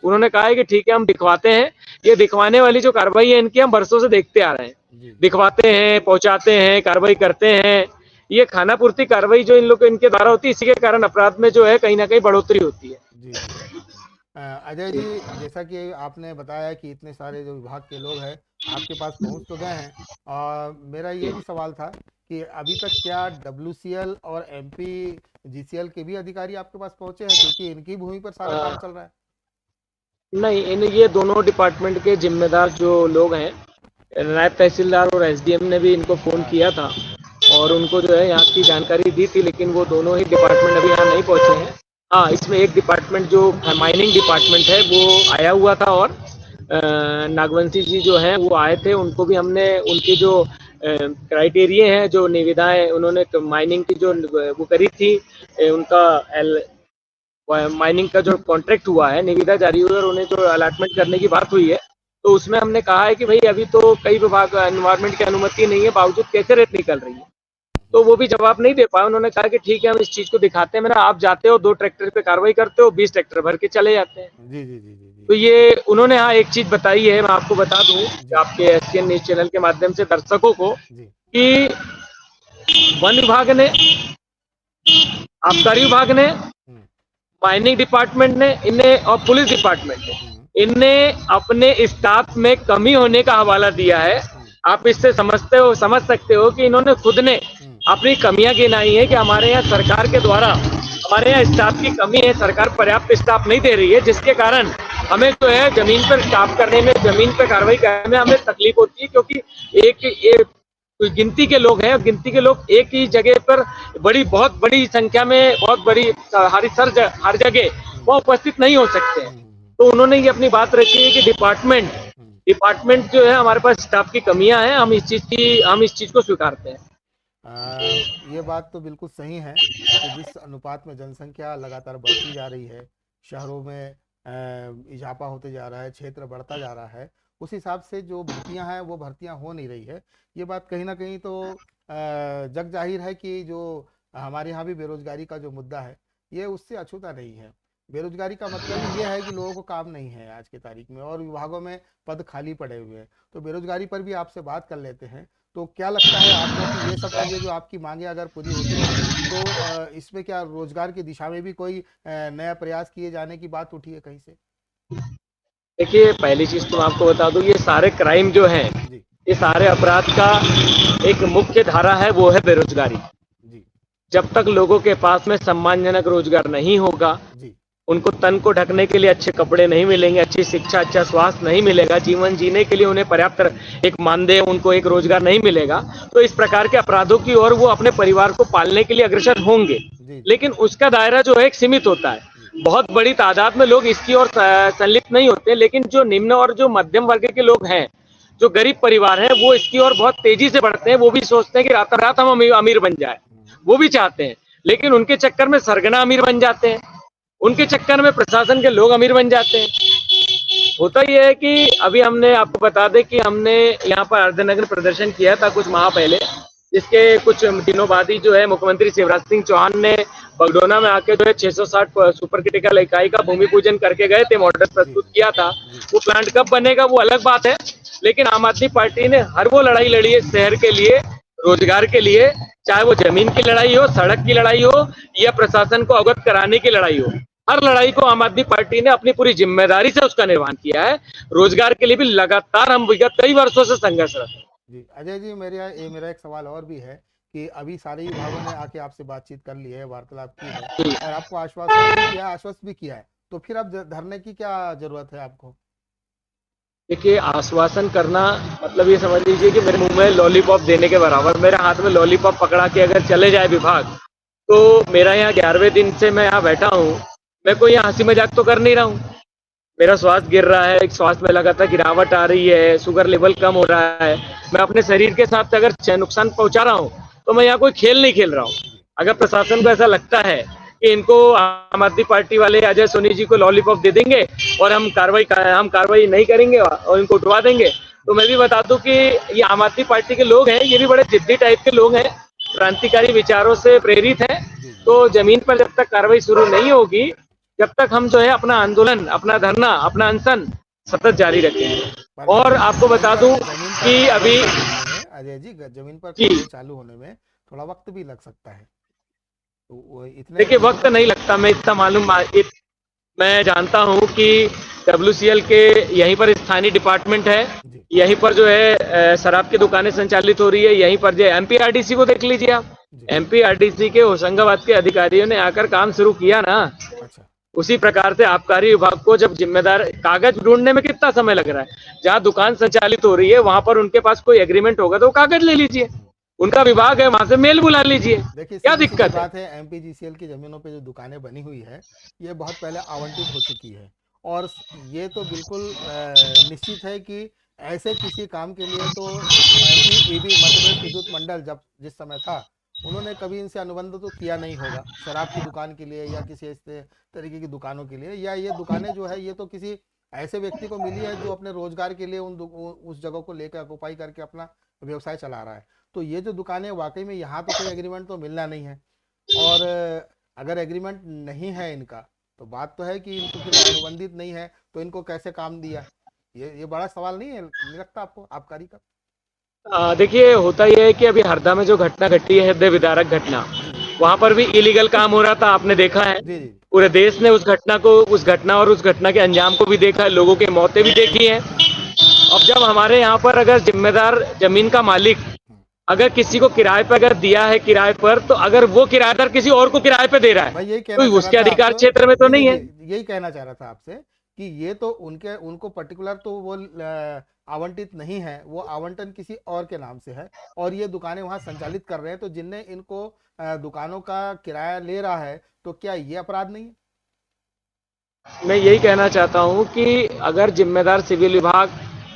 उन्होंने कहा है कि ठीक है, हम दिखवाते हैं। ये दिखवाने वाली जो कार्रवाई है इनकी हम बरसों से देखते आ रहे हैं, दिखवाते हैं, पहुंचाते हैं, कार्रवाई करते हैं। ये खाना पूर्ति कार्रवाई जो इन लोग इनके द्वारा होती है, इसी के कारण अपराध में जो है कहीं ना कहीं बढ़ोतरी होती है। अजय जी, जैसा कि आपने बताया कि इतने सारे जो विभाग के लोग हैं आपके पास पहुंच तो गए हैं, और मेरा ये भी सवाल था कि अभी तक क्या WCL और MP GCL के भी अधिकारी आपके पास पहुंचे हैं, क्योंकि इनकी भूमि पर सारा काम चल रहा है? नहीं, ये दोनों डिपार्टमेंट के जिम्मेदार जो लोग हैं, नायब तहसीलदार और SDM ने भी इनको फ़ोन किया था और उनको जो है यहाँ की जानकारी दी थी, लेकिन वो दोनों ही डिपार्टमेंट अभी यहाँ नहीं पहुँचे हैं। हाँ, इसमें एक डिपार्टमेंट जो माइनिंग डिपार्टमेंट है वो आया हुआ था, और नागवंशी जी जो हैं वो आए थे, उनको भी हमने उनकी जो क्राइटेरिया हैं, जो निविदाएं उन्होंने माइनिंग की जो वो करी थी, उनका माइनिंग का जो कॉन्ट्रैक्ट हुआ है, निविदा जारी हुई और उन्हें जो अलॉटमेंट करने की बात हुई है, तो उसमें हमने कहा है कि भाई अभी तो कई विभाग एनवायरमेंट की अनुमति नहीं है, बावजूद कैसे रेत निकल रही है। तो वो भी जवाब नहीं दे पाए। उन्होंने कहा कि ठीक है हम इस चीज को दिखाते हैं। मैंने, आप जाते हो 2 ट्रैक्टर पे कार्रवाई करते हो, 20 ट्रैक्टर भर के चले जाते हैं। जी जी जी जी तो जी ये उन्होंने हाँ एक चीज बताई है, मैं आपको बता दूं कि जी आपके एससीएन न्यूज चैनल के माध्यम से दर्शकों को, जी कि वन विभाग ने, आबकारी विभाग ने, हम्म माइनिंग डिपार्टमेंट ने, इन्हें और पुलिस डिपार्टमेंट ने, हम्म इनने अपने स्टाफ में कमी होने का हवाला दिया है। हम्म आप इससे समझ सकते हो कि इन्होंने खुद ने हम्म अपनी कमियां गिनाई है कि हमारे यहाँ सरकार के द्वारा हमारे यहाँ स्टाफ की कमी है, सरकार पर्याप्त स्टाफ नहीं दे रही है, जिसके कारण हमें जो है जमीन पर स्टाफ करने में, जमीन पर कार्रवाई करने में हमें तकलीफ होती है, क्योंकि एक गिनती के लोग हैं, गिनती के लोग एक ही जगह पर बहुत बड़ी संख्या में, बहुत बड़ी हर जगह हम्म वो उपस्थित नहीं हो सकते हैं। हम्म तो उन्होंने ये अपनी बात रखी है कि डिपार्टमेंट हम्म डिपार्टमेंट जो है, हमारे पास स्टाफ की कमियां हैं, हम इस चीज को स्वीकारते हैं। ये बात तो बिल्कुल सही है कि जिस अनुपात में जनसंख्या लगातार बढ़ती जा रही है, शहरों में इजाफा होते जा रहा है, क्षेत्र बढ़ता जा रहा है, उस हिसाब से जो भर्तियां हैं वो भर्तियां हो नहीं रही है। ये बात कहीं ना कहीं तो जग जाहिर है कि जो हमारे यहाँ भी बेरोजगारी का जो मुद्दा है, ये उससे अछूता नहीं है। बेरोजगारी का मतलब ही ये है कि लोगों को काम नहीं है आज की तारीख में, और विभागों में पद खाली पड़े हुए हैं। तो बेरोजगारी पर भी आपसे बात कर लेते हैं। तो क्या लगता है आपको कि ये सब चीज़ें जो आपकी मांगे अगर पूरी होती हैं, तो इसमें क्या रोजगार की दिशा में भी कोई नया प्रयास किए जाने की बात उठी है कहीं से? देखिए, पहली चीज तो मैं आपको बता दूं, ये सारे क्राइम जो हैं, जी ये सारे अपराध का एक मुख्य धारा है, वो है बेरोजगारी। जी जब तक लोगों के पास में सम्मानजनक रोजगार नहीं होगा, जी उनको तन को ढकने के लिए अच्छे कपड़े नहीं मिलेंगे, अच्छी शिक्षा, अच्छा स्वास्थ्य नहीं मिलेगा, जीवन जीने के लिए उन्हें पर्याप्त एक मानदेय, उनको एक रोजगार नहीं मिलेगा, तो इस प्रकार के अपराधों की ओर वो अपने परिवार को पालने के लिए अग्रसर होंगे। जी जी लेकिन उसका दायरा जो है एक सीमित होता है। जी बहुत बड़ी तादाद में लोग इसकी ओर संलिप्त नहीं होते, लेकिन जो निम्न और जो मध्यम वर्ग के लोग हैं, जो गरीब परिवार हैं, वो इसकी ओर बहुत तेजी से बढ़ते हैं। वो भी सोचते हैं कि रातों रात हम अमीर बन जाए, वो भी चाहते हैं, लेकिन उनके चक्कर में सरगना अमीर बन जाते हैं, उनके चक्कर में प्रशासन के लोग अमीर बन जाते हैं। होता यह है कि अभी हमने, आपको बता दें कि हमने यहाँ पर अर्धनग्न प्रदर्शन किया था कुछ माह पहले, जिसके कुछ दिनों बाद ही जो है मुख्यमंत्री शिवराज सिंह चौहान ने बगडोना में आके जो है 660 सुपर क्रिटिकल इकाई का भूमि पूजन करके गए थे, मॉडल जी प्रस्तुत किया था। जी वो प्लांट कब बनेगा वो अलग बात है, लेकिन आम आदमी पार्टी ने हर वो लड़ाई लड़ी है शहर के लिए, रोजगार के लिए, चाहे वो जमीन की लड़ाई हो, सड़क की लड़ाई हो, या प्रशासन को अवगत कराने की लड़ाई हो। हर लड़ाई को आम आदमी पार्टी ने अपनी पूरी जिम्मेदारी से उसका निर्वहन किया है। रोजगार के लिए भी लगातार हम विगत कई वर्षों से संघर्षरत हैं। जी अजय जी, मेरा एक सवाल और भी है कि अभी सारे विभागों ने आके आपसे बातचीत कर ली है, वार्तालाप की है, और आपको आश्वस्त भी किया है, तो फिर अब धरने की क्या जरूरत है आपको? देखिए, आश्वासन करना मतलब ये समझ लीजिए कि मेरे मुंह में लॉलीपॉप देने के बराबर। मेरे हाथ में लॉलीपॉप पकड़ा के अगर चले जाए विभाग, तो मेरा यहाँ 11वें दिन से मैं यहाँ बैठा हूँ, मैं कोई यहाँ हंसी मजाक तो कर नहीं रहा हूँ। मेरा स्वास्थ्य गिर रहा है, स्वास्थ्य में लगातार गिरावट आ रही है, शुगर लेवल कम हो रहा है, मैं अपने शरीर के साथ अगर नुकसान पहुंचा रहा हूँ, तो मैं यहाँ कोई खेल नहीं खेल रहा हूँ। जी अगर प्रशासन को ऐसा लगता है कि इनको आम आदमी पार्टी वाले अजय सोनी जी को लॉलीपॉप दे देंगे और हम कार्रवाई नहीं करेंगे और इनको उठवा देंगे, तो मैं भी बता दूं कि ये आम आदमी पार्टी के लोग हैं, ये भी बड़े जिद्दी टाइप के लोग हैं, क्रांतिकारी विचारों से प्रेरित हैं। जी जी तो जमीन पर जब तक कार्रवाई शुरू नहीं होगी, जब तक हम जो है अपना आंदोलन, अपना धरना, अपना अनशन सतत जारी रखेंगे। पर और आपको बता दूं जमीन पर कि कार्रवाई अभी चालू होने में, अजय जी, जमीन पर जी, कार्रवाई चालू होने में थोड़ा वक्त भी लग सकता है, तो वो इतने देखिए वक्त इतने नहीं लगता, मैं इतना मैं जानता हूं कि डब्ल्यूसीएल के यहीं पर स्थानीय डिपार्टमेंट है, जी यहीं पर जो है शराब की दुकानें संचालित हो रही है, यहीं पर जो एमपीआरडीसी को देख लीजिए आप। जी एमपीआरडीसी के होशंगाबाद के अधिकारियों ने आकर काम शुरू किया ना। अच्छा उसी प्रकार से आबकारी विभाग को जब जिम्मेदार, कागज ढूंढने में कितना समय लग रहा है, जहां दुकान संचालित हो रही है वहां पर उनके पास कोई एग्रीमेंट होगा तो वो कागज ले लीजिए, हम्म। उनका विभाग है, वहां से मेल बुला लीजिए, देखिए, क्या सीधी सीधी दिक्कत है? बात है, एमपीजीसीएल की जमीनों पे जो दुकानें बनी हुई है, ये बहुत पहले आवंटित हो चुकी है, और ये तो बिल्कुल निश्चित है कि ऐसे किसी काम के लिए तो एमपीईबी मध्य प्रदेश विद्युत मंडल जब जिस समय था, उन्होंने कभी इनसे अनुबंध तो किया नहीं होगा शराब की दुकान के लिए या किसी ऐसे तरीके की दुकानों के लिए। या ये दुकानें जो है ये तो किसी ऐसे व्यक्ति को मिली है जो अपने रोजगार के लिए उस जगह को लेकर ऑक्युपाई करके अपना व्यवसाय चला रहा है। तो ये जो दुकानें वाकई में यहाँ तो कोई एग्रीमेंट तो मिलना नहीं है। और अगर एग्रीमेंट नहीं है इनका, तो बात तो है कि इनको फिर अनुबंधित नहीं है तो इनको कैसे काम दिया। ये बड़ा सवाल नहीं है, नहीं लगता आपको आबकारी का? देखिए होता यह है कि अभी हरदा में जो घटना घटी है, हृदय विदारक घटना, जी जी वहां पर भी इलीगल काम हो रहा था, आपने देखा है। जी जी पूरे देश ने उस घटना और उस घटना के अंजाम को भी देखा है, लोगों की मौतें भी देखी हैं। अब जब हमारे यहाँ पर अगर जिम्मेदार जमीन का मालिक हम्म। अगर किसी को किराए पर अगर दिया है किराए पर, तो अगर वो किराएदार किसी और को किराए पे दे रहा मैं है यही कहना तो चाह रहा उसके था अधिकार आपको। क्षेत्र में तो जी जी नहीं जी, है। यही कहना चाह रहा था आपसे कि ये तो उनके उनको पर्टिकुलर तो वो आवंटित नहीं है, वो आवंटन किसी और के नाम से है और ये दुकानें वहां संचालित कर रहे हैं। तो जिनने इनको दुकानों का किराया ले रहा है, तो क्या ये अपराध नहीं है? मैं यही कहना चाहता हूं कि अगर जिम्मेदार सिविल विभाग,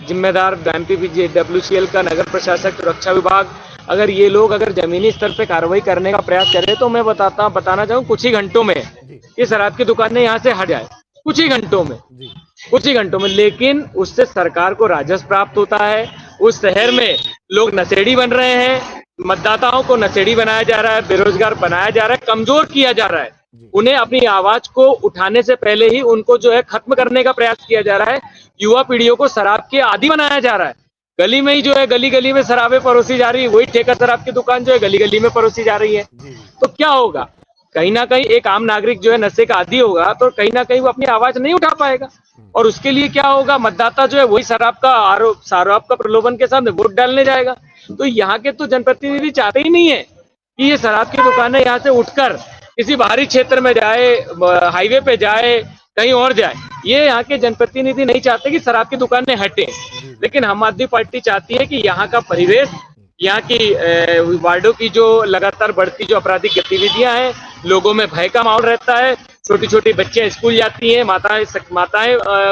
जिम्मेदार एमपीडब्ल्यूसीएल का नगर प्रशासक सुरक्षा विभाग, अगर ये लोग अगर जमीनी स्तर पे कार्रवाई करने का प्रयास करें, तो मैं बताना चाहूँ कुछ ही घंटों में जी ये शराब की दुकानें यहाँ से हट जाए। कुछ ही घंटों में, जी कुछ ही घंटों में। लेकिन उससे सरकार को राजस्व प्राप्त होता है। उस शहर में लोग नशेड़ी बन रहे हैं, मतदाताओं को नशेड़ी बनाया जा रहा है, बेरोजगार बनाया जा रहा है, कमजोर किया जा रहा है। जी उन्हें अपनी आवाज को उठाने से पहले ही उनको जो है खत्म करने का प्रयास किया जा रहा है। युवा पीढ़ियों को शराब के आदी बनाया जा रहा है। गली में ही जो है, गली गली में शराबें परोसी जा रही है, वही ठेका शराब की दुकान जो है गली गली में परोसी जा रही है। जी जी तो क्या होगा, कहीं ना कहीं एक आम नागरिक जो है नशे का आदी होगा, तो कहीं ना कहीं वो अपनी आवाज नहीं उठा पाएगा। हम्म, और उसके लिए क्या होगा, मतदाता जो है वही शराब का प्रलोभन के सामने वोट डालने जाएगा। तो यहाँ के तो जनप्रतिनिधि चाहते ही नहीं है कि ये शराब की दुकानें यहाँ से उठकर किसी बाहरी क्षेत्र में जाए, हाईवे पे जाए, कहीं और जाए। ये यहाँ के जनप्रतिनिधि नहीं चाहते कि शराब की दुकानें हटे। जी जी लेकिन आम आदमी पार्टी चाहती है कि यहाँ का परिवेश, हम्म, यहाँ की वार्डों की जो लगातार बढ़ती जो आपराधिक गतिविधियां हैं, लोगों में भय का माहौल रहता है। छोटी छोटी बच्चियां स्कूल जाती हैं, माताएं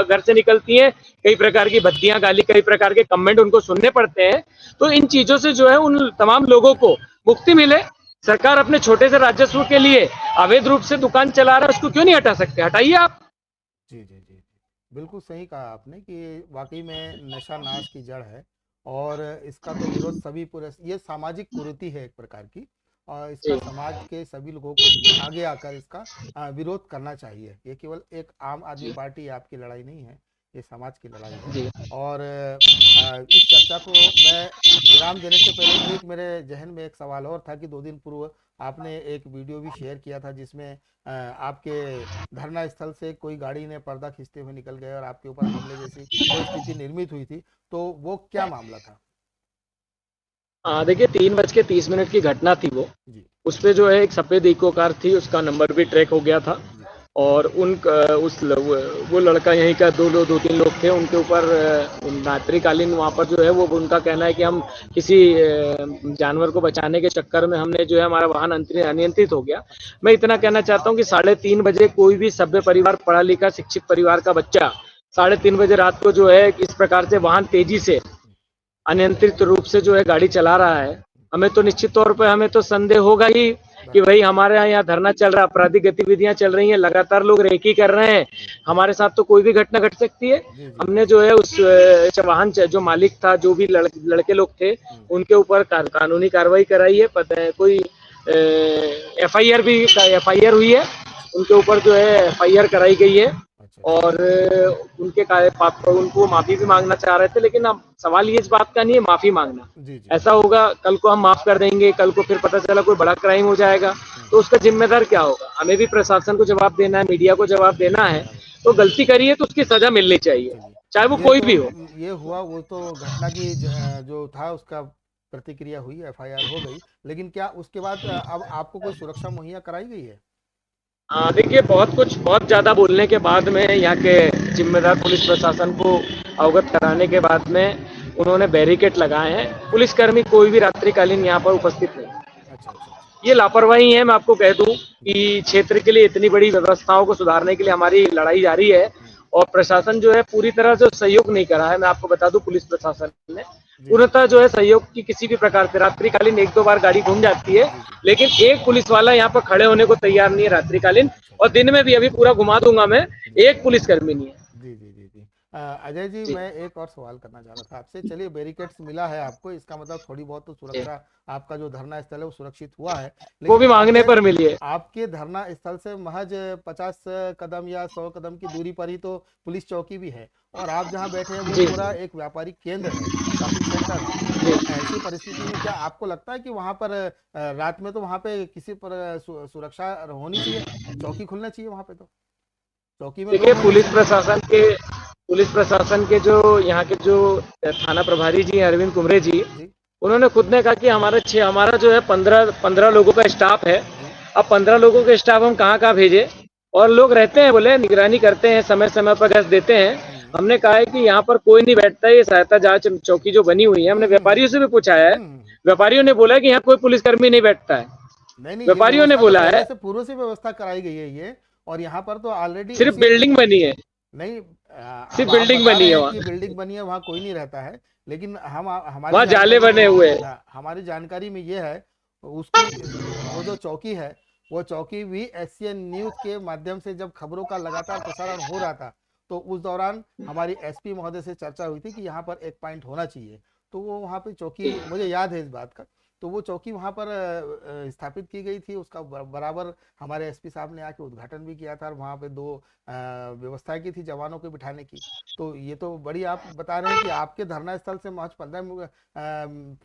घर से निकलती हैं, कई प्रकार की भद्दियां गाली, कई प्रकार के कमेंट उनको सुनने पड़ते हैं। तो इन चीजों से जो है उन तमाम लोगों को मुक्ति मिले। सरकार अपने छोटे से राजस्व के लिए अवैध रूप से दुकान चला रहा है, उसको क्यों नहीं हटा सकते? हटाइए आप। जी जी जी, बिल्कुल सही कहा आपने कि वाकई में नशा नाश की जड़ है। और इसका तो विरोध सभी पूरे, ये सामाजिक कुरीति है एक प्रकार की, और इसका जी समाज के सभी लोगों को आगे आकर इसका विरोध करना चाहिए। ये केवल एक आम आदमी जी पार्टी आपकी लड़ाई नहीं है, ये समाज की लड़ाई है। जी और इस चर्चा को मैं विराम देने से पहले एक मेरे जहन में एक सवाल और था कि 2 दिन पूर्व आपने एक वीडियो भी शेयर किया था जिसमें आपके धरना स्थल से कोई गाड़ी ने पर्दा खींचते हुए निकल गए और आपके ऊपर हमले जैसी कोई स्थिति निर्मित हुई थी। तो वो क्या मामला था? हाँ, देखिए 3:30 की घटना थी वो। जी उस पे जो है एक सफ़ेद इको कार थी, उसका नंबर भी ट्रैक हो गया था। जी और वो लड़का यहीं का, 2-3 लोग थे, उनके ऊपर रात्रिकालीन वहाँ पर जो है वो, उनका कहना है कि हम किसी जानवर को बचाने के चक्कर में हमने जो है हमारा वाहन अनियंत्रित हो गया। मैं इतना कहना चाहता हूँ कि 3:30 कोई भी सभ्य परिवार, पढ़ा लिखा शिक्षित परिवार का बच्चा 3:30 रात को जो है इस प्रकार से वाहन तेजी से अनियंत्रित रूप से जो है गाड़ी चला रहा है, हमें तो निश्चित तौर पे हमें तो संदेह होगा ही कि बराबर। भाई हमारे यहाँ धरना चल रहा है, आपराधिक गतिविधियां चल रही हैं, लगातार लोग रेकी कर रहे हैं, जी हमारे साथ तो कोई भी घटना घट सकती है। जी जी हमने जो है उस वाहन जो मालिक था, जो भी लड़के लोग थे, हम्म, उनके ऊपर कानूनी कार्रवाई कराई है। पता है कोई एफआईआर हुई है, अच्छा उनके ऊपर जो है एफआईआर कराई गई है। अच्छा अच्छा। और उनको माफी भी मांगना चाह रहे थे, लेकिन अब सवाल ये इस बात का नहीं है माफी मांगना। जी जी ऐसा होगा कल को हम माफ कर देंगे, कल को फिर पता चला कोई बड़ा क्राइम हो जाएगा, हम्म, तो उसका जिम्मेदार क्या होगा? हमें भी प्रशासन को जवाब देना है, मीडिया को जवाब देना है। बराबर। तो गलती करिए तो उसकी सजा मिलनी चाहिए, चलिए, चाहे वो ये कोई तो भी हो। ये हुआ, वो तो घटना की जो था उसका प्रतिक्रिया हुई, एफआईआर हो गई। लेकिन क्या उसके बाद अब आपको कोई सुरक्षा मुहैया कराई गई है? देखिए बहुत ज़्यादा बोलने के बाद में, यहाँ के जिम्मेदार पुलिस प्रशासन को अवगत कराने के बाद में, उन्होंने बैरिकेड लगाए हैं। अच्छा पुलिसकर्मी कोई भी रात्रिकालीन यहाँ पर उपस्थित नहीं। अच्छा अच्छा अच्छा। ये लापरवाही है। मैं आपको कह दूं जी कि क्षेत्र के लिए इतनी बड़ी व्यवस्थाओं को सुधारने के लिए हमारी लड़ाई जारी है, और प्रशासन जो है पूरी तरह जो सहयोग नहीं करा है। मैं आपको बता दूं, पुलिस प्रशासन ने जी पूर्णतः जो है सहयोग की किसी भी प्रकार से, रात्रिकालीन एक दो बार गाड़ी घूम जाती है, जी जी लेकिन एक पुलिस वाला यहाँ पर खड़े होने को तैयार नहीं है रात्रिकालीन। अच्छा और अच्छा दिन में भी अभी पूरा घुमा दूंगा मैं, जी एक पुलिसकर्मी नहीं है। जी जी जी जी अजय जी, जी, मैं एक और सवाल करना चाह रहा था आपसे। चलिए, बैरिकेड्स मिला है आपको, इसका मतलब थोड़ी बहुत तो जी। सुरक्षा, आपका जो धरना स्थल है वो सुरक्षित हुआ है। वो लेकिन भी मांगने आपके पर मिली है। आपके धरना स्थल से महज 50 कदम या 100 कदम की दूरी पर ही तो पुलिस चौकी भी है, और आप जहां बैठे हैं वो जी पूरा एक व्यापारिक केंद्र है, शॉपिंग सेंटर है। जी। तो ऐसी परिस्थिति में क्या आपको लगता है कि वहां पर रात में तो वहां पे किसी पर सुरक्षा होनी चाहिए, चौकी खुलना चाहिए वहां पे, तो चौकी में लोग देखिए, होने चाहिए। पुलिस प्रशासन के जो यहाँ के जो थाना प्रभारी जी हैं, अरविंद कुमरे जी, जी उन्होंने खुद ने कहा कि हमारा जो है 15 लोगों का स्टाफ है। जी अब 15 लोगों के स्टाफ हम कहाँ कहाँ भेजे, और लोग रहते हैं, बोले निगरानी करते हैं, समय समय पर गश्त देते हैं। हम्म हमने कहा है कि यहाँ पर कोई नहीं बैठता है, ये सहायता जांच चौकी जो बनी हुई है, हमने व्यापारियों से भी पूछा है। हम्म। व्यापारियों ने बोला है कि यहाँ कोई पुलिसकर्मी नहीं बैठता है। नहीं नहीं, ये व्यापारियों ने व्यवस्था तो बोला है, पहले से पूर्व से व्यवस्था कराई गई है ये, और यहाँ पर तो ऑलरेडी सिर्फ ऐसी बिल्डिंग बनी है, नहीं। अब सिर्फ आप बिल्डिंग बता बनी रहे है हैं कि वहाँ। बिल्डिंग बनी है, वहाँ कोई नहीं रहता है, लेकिन हमारी वहाँ जाले जानकारी बने में, हुए हैं। हमारी जानकारी में ये है, उसकी वो जो चौकी है, वो चौकी भी एससीएन न्यूज के माध्यम से जब खबरों का लगातार प्रसारण हो रहा था, तो उस दौरान हमारी एसपी महोदय से चर्चा हुई थी कि यहाँ पर एक पॉइंट होना चाहिए। तो वो वहाँ पे चौकी, मुझे याद है इस बात का, तो वो चौकी वहाँ पर स्थापित की गई थी। उसका बराबर हमारे एसपी साहब ने आके उद्घाटन भी किया था, और वहाँ पे दो व्यवस्था की थी जवानों को बिठाने की। तो ये तो बड़ी, आप बता रहे हैं कि आपके धरना स्थल से महज 15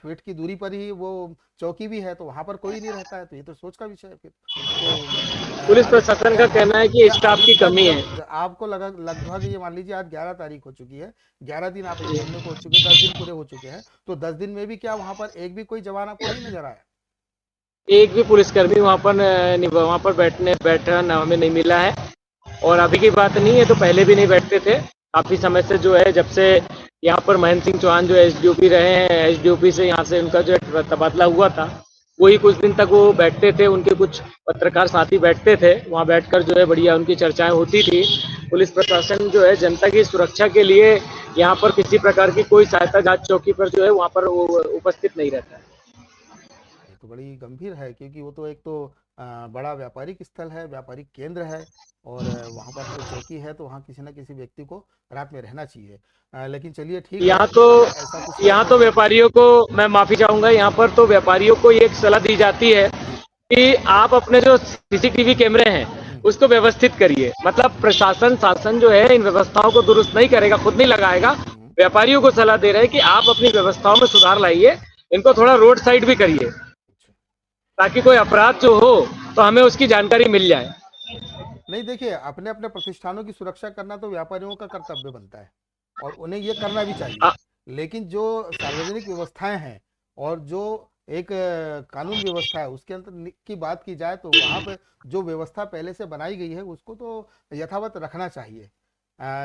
फीट की दूरी पर ही वो चौकी भी है, तो वहां पर कोई नहीं रहता है, तो ये तो सोच का विषय है फिर। तो पुलिस अभी प्रशासन क्या का अभी कहना है कि क्या स्टाफ अभी की तक कमी है। जब आपको लगा, लगभग ये मान लीजिए आज 11 तारीख हो चुकी है, 11 दिन आपके घूमने को हो चुके हैं, 10 दिन पूरे हो चुके हैं, तो 10 दिन में भी क्या वहां पर एक भी कोई जवान आपको नहीं नजर आया? एक भी पुलिसकर्मी वहाँ पर बैठा हमें नहीं मिला है। और अभी की बात नहीं है, तो पहले भी नहीं बैठते थे। काफी समय से जो है, जब से यहाँ पर महेंद्र सिंह चौहान जो एसडीओपी रहे हैं, एसडीओपी से यहाँ से उनका जो है तबादला हुआ था, वही कुछ दिन तक वो बैठते थे, उनके कुछ पत्रकार साथी बैठते थे, वहाँ बैठकर जो है बढ़िया उनकी चर्चाएं होती थी। पुलिस प्रशासन जो है जनता की सुरक्षा के लिए यहाँ पर किसी प्रकार की कोई सहायता जांच चौकी पर जो है वहाँ पर वो उपस्थित नहीं रहता है। ये तो बड़ी गंभीर है, क्योंकि वो तो एक तो बड़ा व्यापारिक स्थल है, व्यापारिक केंद्र है, और वहाँ पर तो चौकी है, तो वहाँ किसी न किसी व्यक्ति को रात में रहना चाहिए। लेकिन चलिए ठीक है, यहाँ तो अगर ऐसा कुछ है यहाँ तो। तो व्यापारियों को, मैं माफी चाहूंगा, यहाँ पर तो व्यापारियों को ये एक सलाह दी जाती है जी कि आप अपने जो सीसीटीवी कैमरे हैं हम्म उसको व्यवस्थित करिए। मतलब हम्म प्रशासन शासन जो है इन व्यवस्थाओं को दुरुस्त नहीं करेगा, खुद नहीं लगाएगा। हम्म, व्यापारियों को सलाह दे रहे हैं कि आप अपनी व्यवस्थाओं में सुधार लाइए, इनको थोड़ा रोड साइड भी करिए, अच्छा ताकि कोई अपराध जो हो तो हमें उसकी जानकारी मिल जाए। नहीं, देखिए, अपने अपने प्रतिष्ठानों की सुरक्षा करना तो व्यापारियों का कर्तव्य बनता है, और उन्हें ये करना भी चाहिए। आ- लेकिन जो सार्वजनिक व्यवस्थाएं हैं, और जो एक कानून व्यवस्था है, उसके अंदर की बात की जाए, तो वहां पे जो व्यवस्था पहले से बनाई गई है उसको तो यथावत रखना चाहिए।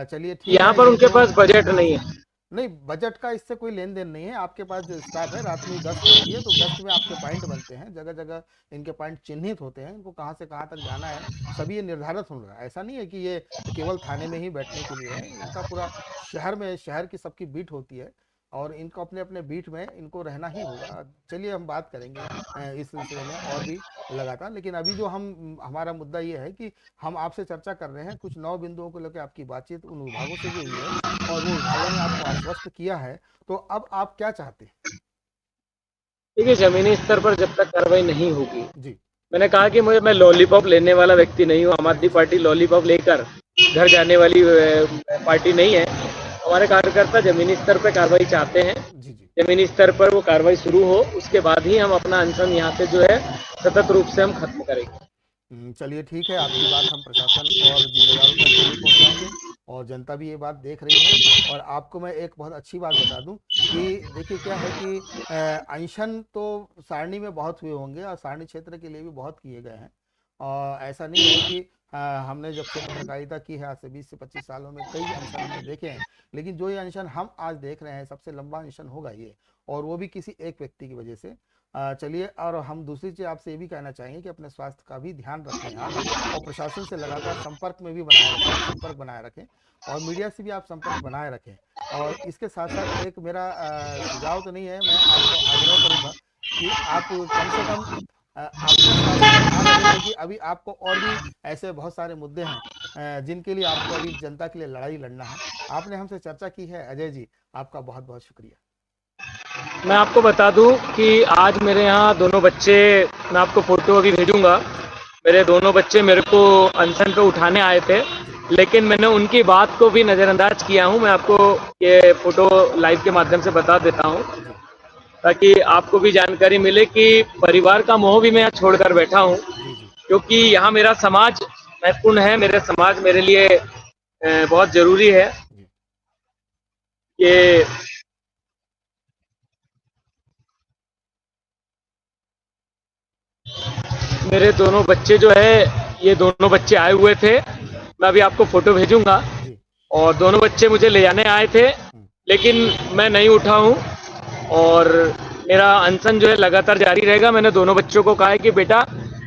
चलिए ठीक यहाँ है, पर ये उनके जो पास बजट जी नहीं जी, है। नहीं, बजट का इससे कोई लेन देन नहीं है। आपके पास जो स्टाफ है, रात में गश्त होती है, तो गश्त में आपके पॉइंट बनते हैं, जगह जगह इनके पॉइंट चिन्हित होते हैं, इनको कहाँ से कहाँ तक जाना है, सभी ये निर्धारित हो रहा है। ऐसा नहीं है कि ये केवल थाने में ही बैठने के लिए है, इनका पूरा शहर में, शहर की सबकी बीट होती है, और इनको अपने अपने बीट में इनको रहना ही होगा। चलिए, हम बात करेंगे इस सिलसिले में और भी लगातार, लेकिन अभी जो हमारा मुद्दा ये है कि हम आपसे चर्चा कर रहे हैं कुछ 9 बिंदुओं को लेकर, आपकी बातचीत उन विभागों से भी हुई है, और वो विभागों ने आपको आश्वस्त किया है, तो अब आप क्या चाहते हैं? देखिए, जमीनी स्तर पर जब तक कार्रवाई नहीं होगी, जी मैंने कहा कि मैं लॉलीपॉप लेने वाला व्यक्ति नहीं हूँ। आम आदमी अच्छा पार्टी लॉलीपॉप लेकर घर जाने वाली पार्टी नहीं है। हमारे कार्यकर्ता जमीनी स्तर पर कार्रवाई चाहते हैं। जी जी जमीनी स्तर पर वो कार्रवाई शुरू हो, उसके बाद ही हम अपना अनशन यहाँ से जो है सतत रूप से हम खत्म करेंगे। चलिए ठीक है, आपकी बात हम प्रशासन और जिम्मेदारों तक जरूर पहुंचाएंगे, और जनता भी ये बात देख रही है। और आपको मैं एक बहुत अच्छी बात बता दूं कि देखिए क्या है कि अनशन तो सारणी में बहुत हुए होंगे, और सारणी क्षेत्र के लिए भी बहुत किए गए हैं, और ऐसा नहीं है कि हमने जब से पत्रकारिता की है, आज से 20 से 25 सालों में कई अनशन हमने देखे हैं, लेकिन जो ये अनशन हम आज देख रहे हैं, सबसे लंबा अनशन होगा ये, और वो भी किसी एक व्यक्ति की वजह से। चलिए, और हम दूसरी चीज़ आपसे ये भी कहना चाहेंगे कि अपने स्वास्थ्य का भी ध्यान रखें आप, और प्रशासन से लगातार संपर्क में भी बनाए रखें, संपर्क बनाए रखें, और मीडिया से भी आप संपर्क बनाए रखें। और इसके साथ साथ एक मेरा सुझाव तो नहीं है, मैं आपको आग्रह करूंगा कि आप कम से कम अपने स्वास्थ्य पर ध्यान रखें, क्योंकि अभी आपको और भी ऐसे बहुत सारे मुद्दे हैं जिनके लिए आपको अभी जनता के लिए लड़ाई लड़ना है। आपने हमसे चर्चा की है अजय जी, आपका बहुत बहुत शुक्रिया। मैं आपको बता दूं कि आज मेरे यहाँ दोनों बच्चे, मैं आपको फोटो अभी भेजूंगा, मेरे दोनों बच्चे मेरे को अनशन पे उठाने आए थे, जी लेकिन मैंने उनकी बात को भी नज़रअंदाज किया हूं। मैं आपको ये फोटो लाइव के माध्यम से बता देता हूं, जी ताकि आपको भी जानकारी मिले कि परिवार का मोह भी मैं यहाँ छोड़कर बैठा हूँ, जी जी क्योंकि यहाँ मेरा समाज महत्वपूर्ण है, मेरे समाज मेरे लिए बहुत जरूरी है। जी ये मेरे दोनों बच्चे जो है, ये दोनों बच्चे आए हुए थे, हम्म, मैं अभी आपको फोटो भेजूंगा। जी और दोनों बच्चे मुझे ले जाने आए थे, हम्म, लेकिन मैं नहीं उठा हूँ, और मेरा अनशन जो है लगातार जारी रहेगा। मैंने दोनों बच्चों को कहा है कि बेटा,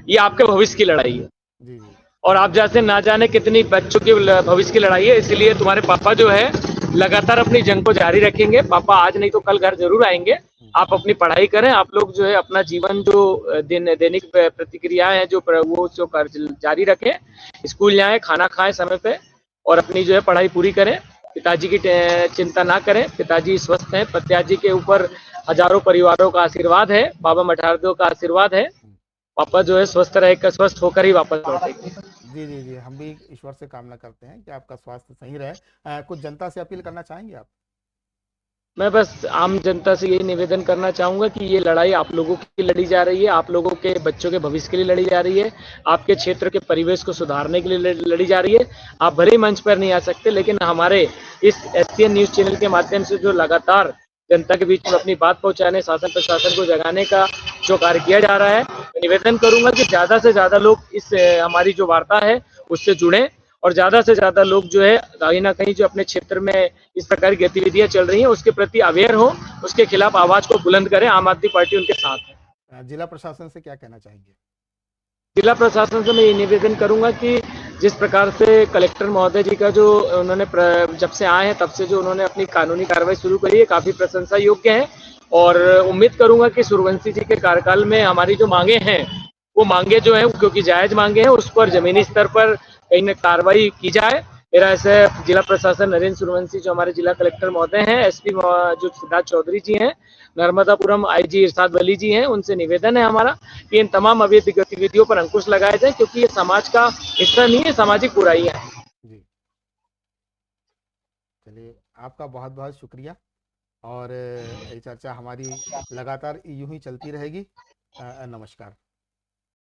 ये आपके भविष्य की लड़ाई है, जी जी और आप जैसे ना जाने कितनी बच्चों की भविष्य की लड़ाई है, इसलिए तुम्हारे पापा जो है लगातार अपनी जंग को जारी रखेंगे। पापा आज नहीं तो कल घर जरूर आएंगे। हम्म, आप अपनी पढ़ाई करें, आप लोग जो है अपना जीवन जो दैनिक प्रतिक्रियाएं हैं जो वो जो जारी रखें, स्कूल जाएं, खाना खाएं समय पे, और अपनी जो है पढ़ाई पूरी करें। पिताजी की चिंता ना करें, पिताजी स्वस्थ हैं, पिताजी के ऊपर हजारों परिवारों का आशीर्वाद है, बाबा मठारदेव का आशीर्वाद है। हम्म। पापा जो है स्वस्थ होकर ही वापस लौटेंगे। जी जी जी, हम भी ईश्वर से कामना करते हैं कि आपका स्वास्थ्य सही रहे। कुछ जनता से अपील करना चाहेंगे आप? मैं बस आम जनता से यही निवेदन करना चाहूँगा कि ये लड़ाई आप लोगों की लड़ी जा रही है, आप लोगों के बच्चों के भविष्य के लिए लड़ी जा रही है, आपके क्षेत्र के परिवेश को सुधारने के लिए लड़ी जा रही है। आप भले ही मंच पर नहीं आ सकते, लेकिन हमारे इस एसटीएन न्यूज़ चैनल के माध्यम से जो लगातार जनता के बीच में अपनी बात पहुंचाने, शासन प्रशासन को जगाने का जो कार्य किया जा रहा है, मैं निवेदन करूंगा कि ज़्यादा से ज़्यादा लोग इस हमारी जो वार्ता है उससे जुड़ें, और ज़्यादा से ज़्यादा लोग जो है कहीं ना कहीं जो अपने क्षेत्र में इस प्रकार की गतिविधियां चल रही हैं उसके प्रति अवेयर हो, उसके खिलाफ आवाज को बुलंद करें। आम आदमी पार्टी उनके साथ है। जिला प्रशासन से क्या कहना चाहेंगे? जिला प्रशासन से मैं ये निवेदन करूंगा कि जिस प्रकार से कलेक्टर महोदय जी का जो उन्होंने जब से आए हैं तब से जो उन्होंने अपनी कानूनी कार्रवाई शुरू करी है, काफी प्रशंसा योग्य है। और उम्मीद करूंगा कि सूर्यवंशी जी के कार्यकाल में हमारी जो मांगे हैं, वो मांगे जो है क्योंकि जायज मांगे हैं, उस पर जमीनी स्तर पर कहीं न कार्रवाई की जाए। मेरा ऐसे जिला प्रशासन नरेंद्र सूर्यवंशी जो हमारे जिला कलेक्टर महोदय हैं, एसपी जो सिद्धार्थ चौधरी जी हैं, नर्मदापुरम आईजी इरशाद वली जी हैं, उनसे निवेदन है हमारा कि इन तमाम अवैध गतिविधियों पर अंकुश लगाया जाए, क्योंकि ये समाज का हिस्सा नहीं है, सामाजिक बुराइयां हैं। जी, चलिए, आपका बहुत बहुत शुक्रिया। और ये चर्चा हमारी लगातार यूं ही चलती रहेगी। नमस्कार।